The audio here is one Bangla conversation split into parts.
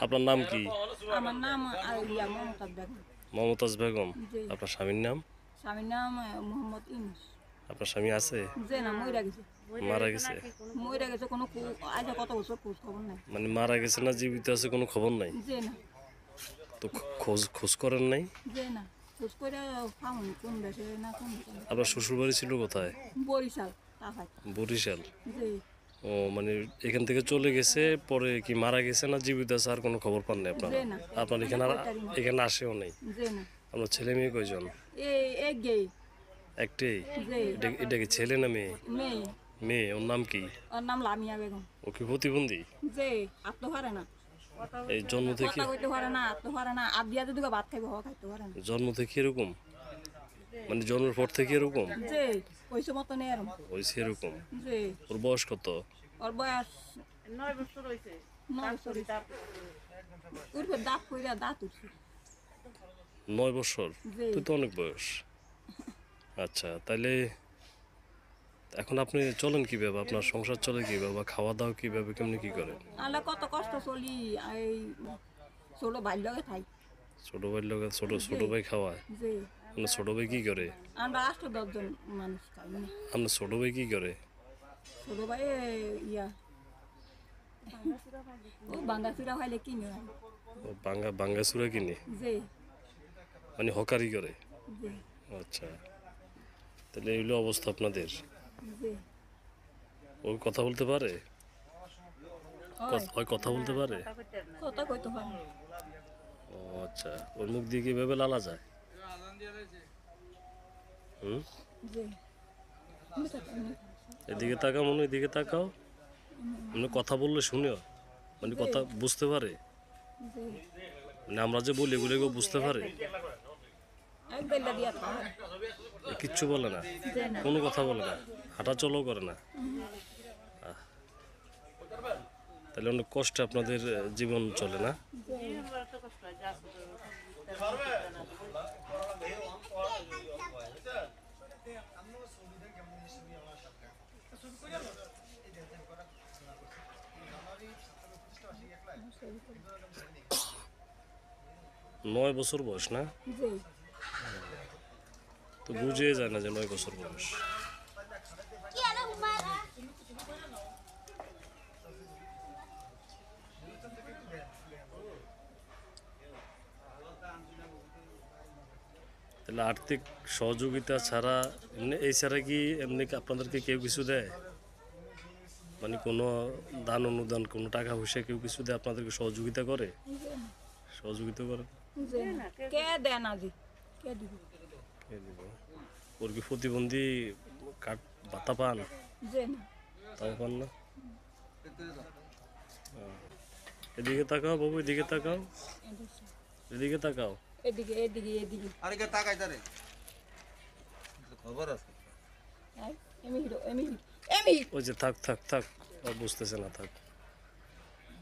আপনার নাম কি? আমার নাম মমতাজ বেগম। মমতাজ বেগম। জি। আপনার স্বামীর নাম? স্বামীর নাম মোহাম্মদ ইউনুস। আপনার স্বামী আছে? যে না মইরা গেছে। মারা গেছে? মইরা গেছে, কোনো আজ কত বছর খোঁজ খবর নাই। মানে মারা গেছে না জীবিত আছে কোনো খবর নাই? যে না। তো খোঁজ খোঁজ করেন নাই? যে না খোঁজ করে পাউনি কোন দেশে না কোন দেশে। আপনার শ্বশুর বাড়ি ছিল কোথায়? বরিশাল টাকায়। বরিশাল। জি। ও মানে এখান থেকে চলে গেছে, পরে কি মারা গেছে না জীবিত আছে আর কোনো খবর পান নাই আপনারা? যে না। আপনার এখানে আসেও নেই? যে না। আপনার ছেলে মেয়ে কয়জন? এই গে। একটাই? যে এটা কি ছেলে না মেয়ে? মেয়ে। মেয়ে। ওর নাম কি? ওর নাম লামিয়া বেগম। ও কি প্রতিবন্ধী? যে আত্ম পারে না, এই জন্ম থেকে? কথা কইতে পারে না, আত্ম পারে না, আবিয়া যদি ভাত খাইব খাইতে পারে না। জন্ম থেকে এরকম? মানে জন্মের পর থেকে এরকম? যে ওইসব মতো নেই এরকম। হয়েছে এরকম? যে ওর বয়স কত? ওর বয়স 9 বছর হয়েছে। 9 বছর উঠবে, দাঁত পইরা দাঁত উঠছে। 9 বছর? জি। তো অনেক বয়স। আচ্ছা, তাইলে এখন আপনি চলেন কিভাবে? আপনার সংসার চলে কিভাবে? বা খাওয়া দাওয়া কিভাবে, কেমনি কি করেন? আমরা কত কষ্ট চলি, এই ছোট ভাই লগে থাই। ছোট ভাইয়ের লোক? ছোট ভাই খাওয়ায়? যে আপনার ছোট ভাই কি করে? আমরা 8-10 জন মানুষ খাই না। আপনার ছোট ভাই কি করে? ছোট ভাই ইয়া ও বাঙ্গা চুরা খাইলে কিনে আনে। ও বাঙ্গাসুরা কিনে? যে মানে হকারি করে? যে আচ্ছা, তাহলে এইগুলো অবস্থা আপনাদের। যে ও কথা বলতে পারে? হয়, কথা বলতে পারে? কথা কইতে পারে না। ও আচ্ছা, ওর মুখ দিয়ে কিভাবে লালা যায়? হুম? যে এদিকে তাকাও, মনে এদিকে তাকাও। মানে কথা বললে শুনেও, মানে কথা বুঝতে পারে? যে মানে আমরা যে বলি এগুলো কেউ বুঝতে পারে? এক বেলা দিয়া খায়। কিচ্ছু বলে না? যে না। কোনো কথা বলে না? হাঁটা চলাও করে না? আহ। তাহলে অনেক কষ্টে আপনাদের জীবন চলে না? নয় বছর বয়স না? যে তো বুঝে যায় না যে 9 বছর বয়স। তাহলে আর্থিক সহযোগিতা ছাড়া এমনি এই ছাড়া কি এমনি আপনাদেরকে কেউ কিছু দেয়? মানে কোনো দান অনুদান, কোনো টাকা পয়সা কেউ কিছু দেয় আপনাদেরকে, সহযোগিতা করে? সহযোগিতা করে? যে না। কে দেয় না জি, কে দিব? কে দিব? ওর কি প্রতিবন্ধী কার্ড ভাতা পান? যে না। তাও পান না? এদিকে তাকাও বাবু, এদিকে তাকাও, এদিকে তাকাও। এদিকে এদিকে এদিকে আরেকে তাকাই তারে খবর আছে। এমি হিরো এমি হিরো এমি। ওই যে থাক থাক থাক, আর বুঝতেছে না, থাক।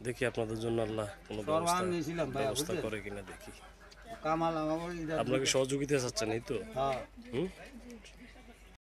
দেখি আপনাদের জন্য আল্লাহ কোনো সরবান নিয়েছিলাম ভাই, ব্যবস্থা বুঝলেন? করে কিনা দেখি। কামাল আমার আপনাকে সহযোগিতা চাচ্ছেন, এই তো? হ্যাঁ হুম?